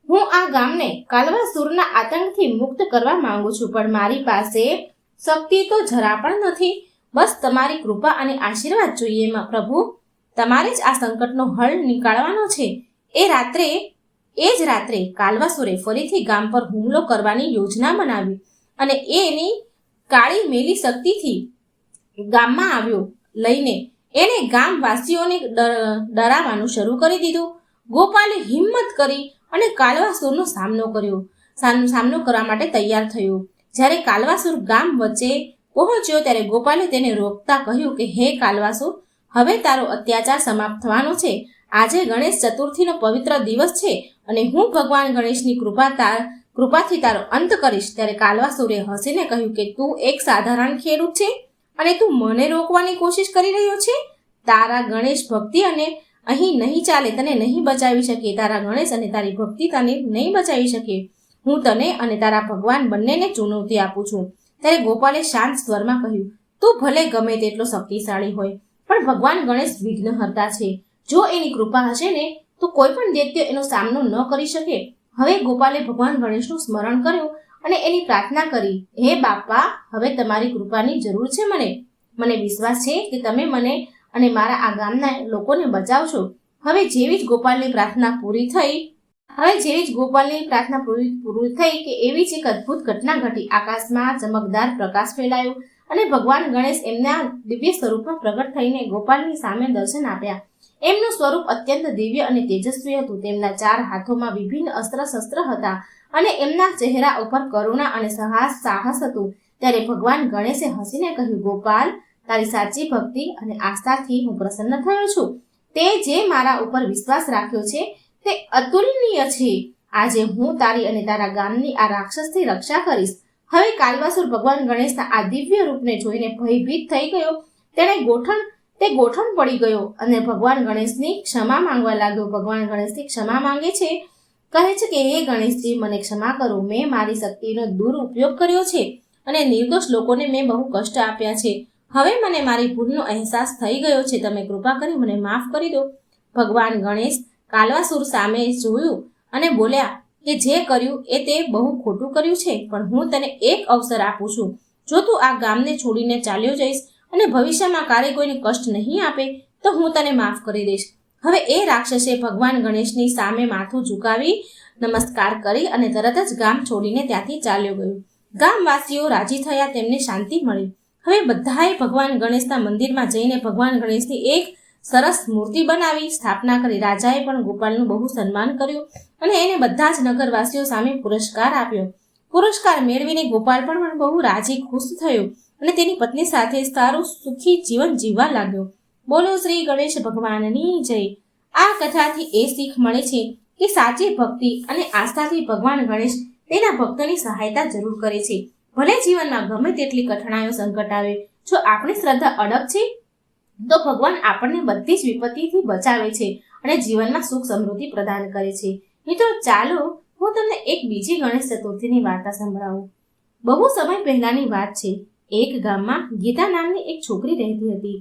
હું આ ગામને કાલવાસુરના આતંકથી મુક્ત કરવા માંગુ છું, પણ મારી પાસે શક્તિ તો જરા પણ નથી. બસ તમારી કૃપા અને આશીર્વાદ જોઈએ પ્રભુ. તમારે જ આ સંકટનો હલ નીકાળવાનો છે. એ જ રાત્રે કાલવાસુરે ફરીથી ગામ પર હુમલો કરવાની યોજના બનાવી અને એની કાળી મેલી શક્તિથી ગામમાં આવ્યો લઈને એણે ગામવાસીઓને ડરાવવાનું શરૂ કરી દીધું. ગોપાલે હિંમત કરી અને કાલવાસુરનો સામનો કરવા માટે તૈયાર થયો. જ્યારે કાલવાસુર ગામ વચ્ચે પહોંચ્યો ત્યારે ગોપાલે તેને રોકતા કહ્યું કે હે કાલવાસુર, હવે તારો અત્યાચાર સમાપ્ત થવાનો છે. આજે ગણેશ ચતુર્થીનો પવિત્ર દિવસ છે અને હું ભગવાન ગણેશની કૃપાથી તારો અંત કરીશ. ત્યારે કાલવાસુરે હસીને કહ્યું કે તું એક સાધારણ ખેડૂત છે અને તું મને રોકવાની કોશિશ કરી રહ્યો છે. તારા ગણેશ ભક્તિ અને અહીં નહીં ચાલે, તને નહીં બચાવી શકે. તારા ગણેશ અને તારી ભક્તિ તને નહીં બચાવી શકે. હું તને અને તારા ભગવાન બંનેને ચુનૌતી આપું છું. ત્યારે ગોપાલે શાંત સ્વરમાં કહ્યું, તું ભલે ગમે તેટલો શક્તિશાળી હોય, પણ ભગવાન ગણેશ વિઘ્નહર્તા છે. જો એની કૃપા હશે ને તો કોઈ પણ દૈત્ય એનો સામનો ન કરી શકે. હવે ગોપાલે ભગવાન ગણેશનું સ્મરણ કર્યું અને એની પ્રાર્થના કરી, હે બાપા, હવે તમારી કૃપાની જરૂર છે. મને વિશ્વાસ છે કે તમે મને અને મારા આ ગામના લોકોને બચાવશો. હવે જેવી જ ગોપાલની પ્રાર્થના પૂરી થઈ કે એવી જ એક અદ્ભુત ઘટના ઘટી. આકાશમાં ચમકદાર પ્રકાશ ફેલાયો અને ભગવાન ગણેશ એમના દિવ્ય સ્વરૂપમાં પ્રગટ થઈને ગોપાલની સામે દર્શન આપ્યા. એમનું સ્વરૂપ અત્યંત દિવ્ય અને તેજસ્વી હતું. તેમના 4 હાથોમાં વિભિન્ન અસ્ત્ર શસ્ત્ર હતા અને એમના ચહેરા ઉપર કરુણા અને સાહસ હતું. ત્યારે ભગવાન ગણેશે હસીને કહ્યું, ગોપાલ, તારી સાચી ભક્તિ અને આસ્થાથી હું પ્રસન્ન થયો છું. તે જે મારા ઉપર વિશ્વાસ રાખ્યો છે તે અતુલનીય છે. આજે હું તારી અને તારા ગામની આ રાક્ષસથી રક્ષા કરીશ. હવે કાલવાસુર ભગવાન ગણેશના આ દિવ્ય રૂપને જોઈને ભયભીત થઈ ગયો. તે ગોઠણ પડી ગયો અને ભગવાન ગણેશની ક્ષમા માંગવા લાગ્યો. ભગવાન ગણેશની ક્ષમા માંગે છે, કહે છે કે હે ગણેશજી, મને ક્ષમા કરો. મેં મારી શક્તિનો દુરુપયોગ કર્યો છે અને નિર્દોષ લોકોને મેં બહુ કષ્ટ આપ્યા છે. હવે મને મારી ભૂલનો અહેસાસ થઈ ગયો છે. તમે કૃપા કરી મને માફ કરી દો. ભગવાન ગણેશ કાલવાસુર સામે જોયું અને બોલ્યા કે જે કર્યું એ તે બહુ ખોટું કર્યું છે, પણ હું તને એક અવસર આપું છું. જો તું આ ગામને છોડીને ચાલ્યો જઈશ અને ભવિષ્યમાં ક્યારેય કોઈને કષ્ટ નહીં આપે તો હું તને માફ કરી દઈશ. હવે એ રાક્ષસે ભગવાન ગણેશની સામે માથું ઝુકાવી નમસ્કાર કરી અને તરત જ ગામ છોડીને ત્યાંથી ચાલ્યો ગયો. ગામવાસીઓ રાજી થયા, તેમને શાંતિ મળી. હવે બધાએ ભગવાન ગણેશના મંદિરમાં જઈને ભગવાન ગણેશની એક સરસ મૂર્તિ બનાવી સ્થાપના કરી. રાજાએ પણ ગોપાલનું બહુ સન્માન કર્યું અને એને બધા જ નગરવાસીઓ સામે પુરસ્કાર આપ્યો. પુરસ્કાર મેળવીને ગોપાલ પણ બહુ રાજી ખુશ થયો અને તેની પત્ની સાથે સારું સુખી જીવન જીવવા લાગ્યો. બોલો શ્રી ગણેશ ભગવાનની જય. આ કથાથી એ શીખ મળે છે કે સાચી ભક્તિ અને આસ્થાથી ભગવાન ગણેશ તેના ભક્તોની સહાયતા જરૂર કરે છે. ભલે જીવનમાં ગમે તેટલી કઠણાઈઓ સંકટ આવે, જો આપણી શ્રદ્ધા અડગ છે તો ભગવાન આપણને બધી જ વિપત્તિથી બચાવે છે અને જીવનમાં સુખ સમૃદ્ધિ પ્રદાન કરે છે. મિત્રો, ચાલો હું તમને એક બીજી ગણેશ ચતુર્થીની વાર્તા સંભળાવું. બહુ સમય પહેલાની વાત છે. એક ગામમાં ગીતા નામની એક છોકરી રહેતી હતી.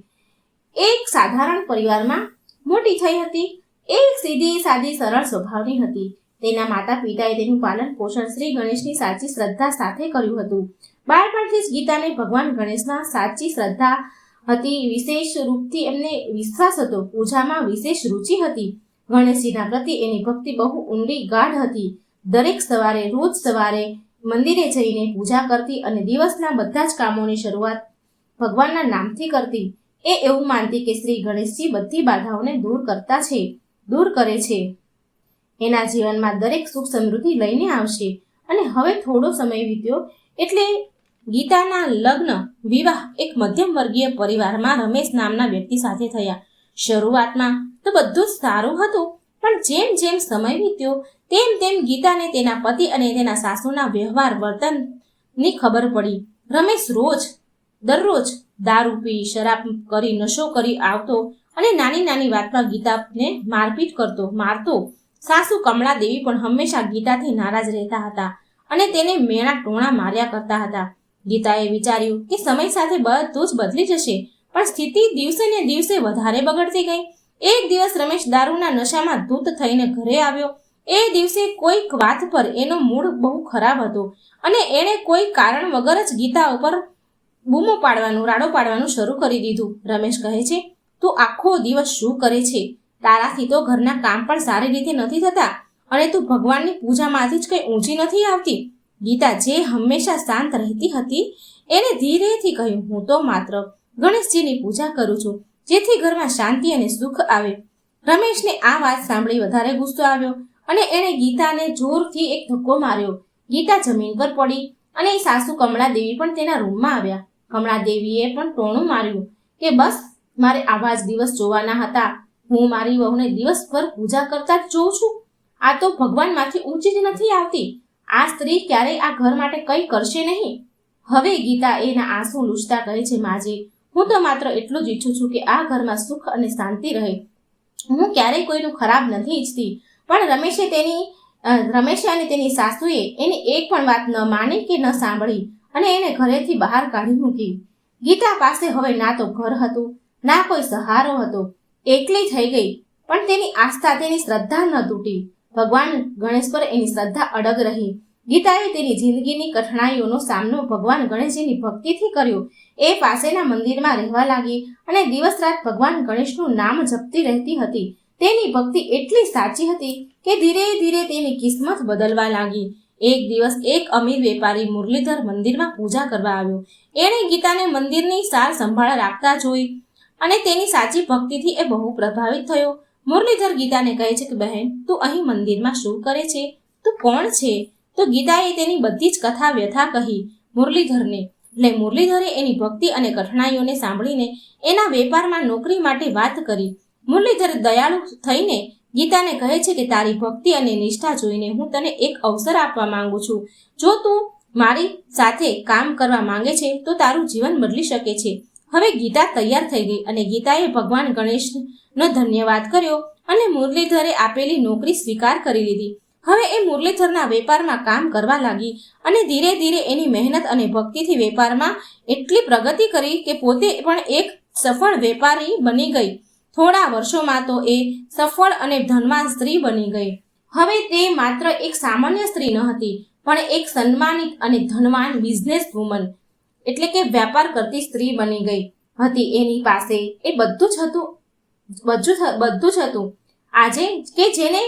એક સાધારણ પરિવારમાં મોટી થઈ હતી. એક સીધી સાદી સરળ સ્વભાવની હતી. તેના માતા પિતાએ તેનું પાલન પોષણ શ્રી ગણેશની સાચી શ્રદ્ધા સાથે કર્યું હતું. બાળપણથી જ ગીતાને ભગવાન ગણેશમાં સાચી શ્રદ્ધા હતી. વિશેષ રૂપથી એમને વિશ્વાસ હતો. પૂજામાં વિશેષ રુચિ હતી. ગણેશજીના પ્રતિ એની ભક્તિ બહુ ઊંડી ગાઢ હતી. રોજ સવારે મંદિરે જઈને પૂજા કરતી અને દિવસના બધા જ કામોની શરૂઆત ભગવાનના નામથી કરતી. એ એવું માનતી કે શ્રી ગણેશજી બધી બાધાઓને દૂર કરે છે. એના જીવનમાં દરેક સુખ સમૃદ્ધિ લઈને આવશે. અને હવે થોડો સમય વીત્યો એટલે ગીતાના વિવાહ એક મધ્યમ વર્ગીય પરિવારમાં રમેશ નામના વ્યક્તિ સાથે થયા. શરૂઆતમાં તો બધું જ સારું હતું, પણ જેમ જેમ સમય વીત્યો તેમ ગીતાને તેના પતિ અને તેના સાસુના વર્તનની ખબર પડી. રમેશ દરરોજ દારૂ પી, શરાબ કરી, નશો કરી આવતો અને નાની વાતમાં ગીતાને મારતો. સાસુ કમળા દેવી પણ હંમેશા ગીતાથી નારાજ રહેતા હતા અને તેને મેણા ટોણા માર્યા કરતા હતા. ગીતાએ વિચાર્યું કે સમય સાથે બધું જ બદલી જશે, પણ સ્થિતિ દિવસે ને દિવસે વધારે બગડતી ગઈ. એક દિવસ રમેશ દારૂના નશામાં ધૂત થઈને ઘરે આવ્યો. એ દિવસે કોઈક વાત પર એનો મૂડ બહુ ખરાબ હતો અને એણે કોઈ કારણ વગર જ ગીતા ઉપર બૂમો પાડવાનું, રાડો પાડવાનું શરૂ કરી દીધું. રમેશ કહે છે, તું આખો દિવસ શું કરે છે? તારાથી તો ઘરના કામ પણ સારી રીતે નથી થતા અને તું ભગવાનની પૂજામાંથી જ કંઈ ઊંચી નથી આવતી. ગીતા, જે હંમેશા શાંત રહેતી હતી, એને ધીરેથી કહ્યું, હું તો માત્ર ગણેશજીની પૂજા કરું છું, જેથી ઘરમાં શાંતિ અને સુખ આવે. રમેશને આ વાત સાંભળી વધારે ગુસ્સો આવ્યો અને એણે ગીતાને જોરથી એક ધક્કો માર્યો. ગીતા જમીન પર પડી અને સાસુ કમળાદેવી પણ તેના રૂમમાં આવ્યા. કમળાદેવીએ પણ ટોણું માર્યું કે બસ, મારે આવા જ દિવસ જોવાના હતા. હું મારી વહુને દિવસભર પૂજા કરતા જ જોઉં છું. આ તો ભગવાનમાંથી ઊંચી જ નથી આવતી. આ સ્ત્રી ક્યારેય આ ઘર માટે કંઈ કરશે નહીં. હવે ગીતા એના આંસુ લૂછતા કહે છે, માજી, હું તો માત્ર એટલું જ ઈચ્છું છું કે આ ઘરમાં સુખ અને શાંતિ રહે. હું ક્યારેય કોઈનું ખરાબ નથી ઈચ્છતી. પણ રમેશે અને તેની સાસુએ એની એક પણ વાત ન માની કે ન સાંભળી અને એને ઘરેથી બહાર કાઢી મૂકી. ગીતા પાસે હવે ના તો ઘર હતું, ના કોઈ સહારો હતો. એકલી થઈ ગઈ, પણ તેની આસ્થા, તેની શ્રદ્ધા ન તૂટી. ભગવાન ગણેશ પર એની શ્રદ્ધા અડગ રહી. ગીતાએ તેની જિંદગીની કઠણાઈઓનો સામનો ભગવાન ગણેશજીની ભક્તિથી કર્યો. એ પાસેના મંદિરમાં રહેવા લાગી અને દિવસ રાત ભગવાન ગણેશનું નામ જપતી રહેતી હતી. તેની ભક્તિ એટલી સાચી હતી કે ધીરે ધીરે તેની કિસ્મત બદલવા લાગી. એક દિવસ એક અમીર વેપારી મુરલીધર મંદિરમાં પૂજા કરવા આવ્યો. એણે ગીતાને મંદિરની સાર સંભાળ રાખતા જોઈ અને તેની સાચી ભક્તિથી એ બહુ પ્રભાવિત થયો. મુરલીધર ગીતાને કહે છે કે બહેન, તું અહીં મંદિરમાં શું કરે છે? તું કોણ છે? તો ગીતાએ તેની બધી જ કથા વ્યથા કહી મુરલીધરને. એટલે મુરલીધરે એની ભક્તિ અને કઠણાઈઓને સાંભળીને એના વેપારમાં નોકરી માટે વાત કરી. મુરલીધર દયાળુ થઈને ગીતાને કહે છે કે તારી ભક્તિ અને નિષ્ઠા જોઈને હું તને એક અવસર આપવા માંગુ છું. જો તું મારી સાથે કામ કરવા માંગે છે તો તારું જીવન બદલી શકે છે. હવે ગીતા તૈયાર થઈ ગઈ અને ગીતાએ ભગવાન ગણેશનો ધન્યવાદ કર્યો અને મુરલીધરે આપેલી નોકરી સ્વીકાર કરી લીધી. હવે એ મુરલીધરના વેપારમાં કામ કરવા લાગી અને ધીરે ધીરે એની મહેનત અને ભક્તિથી વેપારમાં એટલી પ્રગતિ કરી કે પોતે પણ એક સફળ વેપારી બની ગઈ. થોડા વર્ષોમાં તો એ સફળ અને ધનવાન સ્ત્રી બની ગઈ. હવે તે માત્ર એક સામાન્ય સ્ત્રી ન હતી, પણ એક સન્માનિત અને ધનવાન બિઝનેસ વુમન, એટલે કે વેપાર કરતી સ્ત્રી બની ગઈ હતી. એની પાસે એ બધું જ હતું આજે કે જેને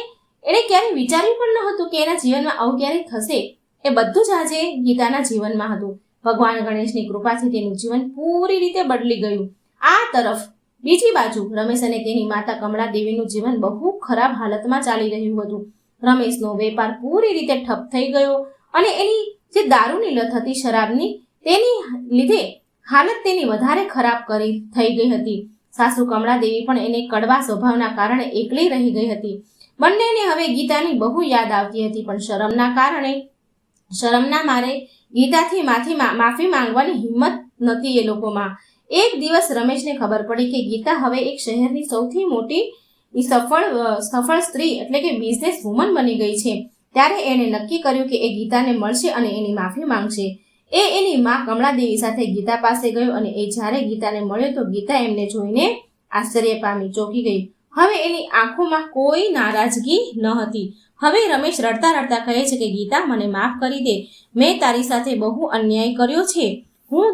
એણે ક્યારેય વિચાર્યું પણ ન હતું કે એના જીવનમાં આવું ક્યારેય થશે. એ બધું જ આજે ગીતાના જીવનમાં હતું. ભગવાન ગણેશની કૃપાથી તેનું જીવન પૂરી રીતે બદલી ગયું. આ તરફ બીજી બાજુ રમેશ અને તેની માતા કમળાદેવીનું જીવન બહુ ખરાબ હાલતમાં ચાલી રહ્યું હતું. રમેશનો વેપાર પૂરી રીતે ઠપ થઈ ગયો અને એની જે દારૂની લત હતી, શરાબની, તેની લીધે હાલત તેની વધારે ખરાબ થઈ ગઈ હતી. સાસુ કમળાદેવી પણ એને કડવા સ્વભાવના કારણે એકલી રહી ગઈ હતી. બંનેને હવે ગીતાની બહુ યાદ આવતી હતી, પણ શરમના મારે ગીતાથી માફી માંગવાની હિંમત નહોતી એ લોકોમાં. એક દિવસ રમેશને ખબર પડી કે ગીતા હવે એક શહેરની સૌથી મોટી સફળ સ્ત્રી એટલે કે બિઝનેસ વુમન બની ગઈ છે. ત્યારે એણે નક્કી કર્યું કે એ ગીતાને મળશે અને એની માફી માંગશે. એ એની માં કમળાદેવી સાથે ગીતા પાસે ગયો અને એ જ્યારે ગીતાને મળ્યો તો ગીતા એમને જોઈને આશ્ચર્ય પામી ચોંકી ગઈ. હવે એની આંખોમાં કોઈ નારાજગી ન હતી. હવે રમેશ રડતા રડતા કહે છે કે ગીતા, મને માફ કરી દે. મેં તારી સાથે બહુ અન્યાય કર્યો છે. હું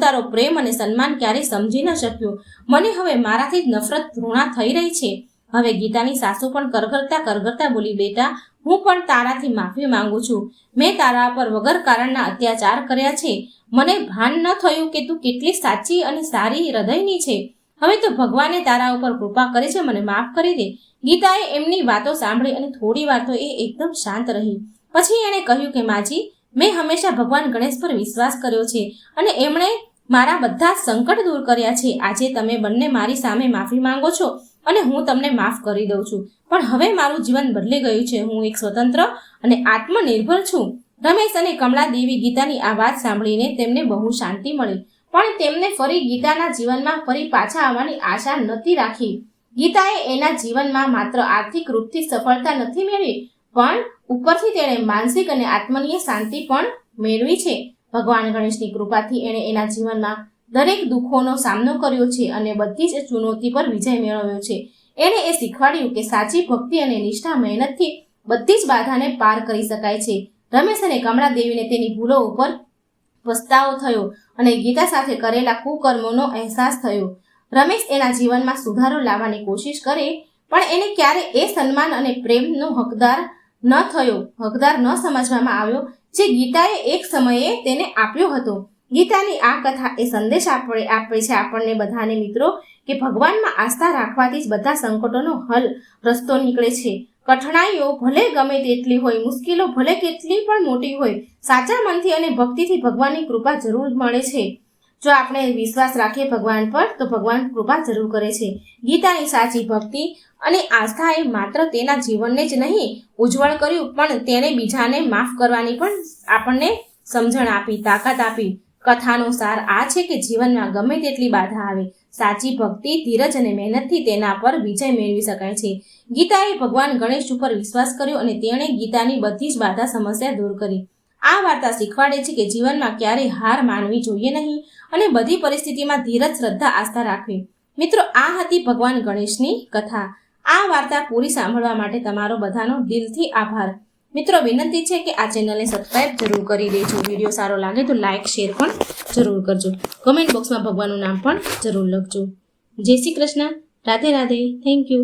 તારો પ્રેમ અને સન્માન ક્યારેય સમજી ન શક્યો. મને હવે મારાથી જ નફરત, ઘૃણા થઈ રહી છે. હવે ગીતાની સાસુ પણ કરગરતા બોલી, બેટા, હું પણ તારાથી માફી માંગુ છું. મેં તારા પર વગર કારણના અત્યાચાર કર્યા છે. મને ભાન ન થયું કે તું કેટલી સાચી અને સારી હૃદયની છે. હવે તો ભગવાને તારા ઉપર કૃપા કરી છે, મને માફ કરી દે. ગીતાએ એમની વાતો સાંભળી અને થોડી વાર તો એ એકદમ શાંત રહી. પછી એણે કહ્યું કે માજી, મેં હંમેશા ભગવાન ગણેશ પર વિશ્વાસ કર્યો છે અને એમણે મારા બધા સંકટ દૂર કર્યા છે. આજે તમે બંને મારી સામે માફી માંગો છો અને હું તમને માફ કરી દઉં છું. પણ હવે મારું જીવન બદલી ગયું છે. હું એક સ્વતંત્ર અને આત્મનિર્ભર છું. રમેશ અને કમળાદેવી ગીતાની આ વાત સાંભળીને તેમને બહુ શાંતિ મળી, પણ તેમને ફરી ગીતાના જીવનમાં ફરી પાછા આવવાની આશા નથી રાખી. ગીતાએ એના જીવનમાં માત્ર આર્થિક રૂપથી સફળતા નથી મેળવી, પણ ઉપરથી તેણે માનસિક અને આત્મનીય શાંતિ પણ મેળવી છે. ભગવાન ગણેશની કૃપાથી એણે એના જીવનમાં દરેક દુઃખોનો સામનો કર્યો છે અને બધી જ ચુનૌતી પર વિજય મેળવ્યો છે. એણે એ શીખવાડ્યું કે સાચી ભક્તિ અને નિષ્ઠા મહેનતથી બધી જ બાધાને પાર કરી શકાય છે. રમેશ અને કમળાદેવીને તેની ભૂલો ઉપર પસ્તાવો થયો અને ગીતા સાથે કરેલા કુકર્મોનો અહેસાસ થયો. રમેશ એના જીવનમાં સુધારો લાવવાની કોશિશ કરે પણ એને ક્યારે એ સન્માન અને પ્રેમનો હકદાર ન સમજવામાં આવ્યો જે ગીતાએ એક સમયે તેને આપ્યો હતો. ગીતાની આ કથા એ સંદેશ આપે છે આપણને બધાને મિત્રો કે ભગવાનમાં આસ્થા રાખવાથી જ બધા સંકટોનો રસ્તો નીકળે છે. કઠણાઈઓ ભલે ગમે તેટલી હોય, મુશ્કેલો ભલે કેટલી પણ મોટી હોય, સાચા મનથી અને ભક્તિથી ભગવાનની કૃપા જરૂર મળે છે. જો આપણે વિશ્વાસ રાખીએ ભગવાન પર તો ભગવાન કૃપા જરૂર કરે છે. ગીતાની સાચી ભક્તિ અને આસ્થાએ માત્ર તેના જીવનને જ નહીં ઉજ્જવળ કર્યું પણ તેણે બીજાને માફ કરવાની પણ આપણને સમજણ આપી, તાકાત આપી. કથાનો સાર આ છે કે જીવનમાં ગમે તેટલી બાધા આવે, સાચી ભક્તિ, ધીરજ અને મહેનતથી તેના પર વિજય મેળવી શકાય છે. ગીતાએ ભગવાન ગણેશ ઉપર વિશ્વાસ કર્યો અને તેણે ગીતાની બધી જ બાધા સમસ્યા દૂર કરી. આ વાર્તા શીખવાડે છે કે જીવનમાં ક્યારેય હાર માનવી જોઈએ નહીં અને બધી પરિસ્થિતિમાં ધીરજ, શ્રદ્ધા, આસ્થા રાખવી. મિત્રો, આ હતી ભગવાન ગણેશની કથા. આ વાર્તા પૂરી સાંભળવા માટે તમારો બધાનો દિલથી આભાર. મિત્રો, વિનંતી છે કે આ ચેનલને સબસ્ક્રાઇબ જરૂર કરી દેજો. વિડીયો સારો લાગે તો લાઇક, શેર પણ જરૂર કરજો. કમેન્ટ બોક્સમાં ભગવાનનું નામ પણ જરૂર લખજો. જય શ્રી કૃષ્ણ. રાધે રાધે. Thank you.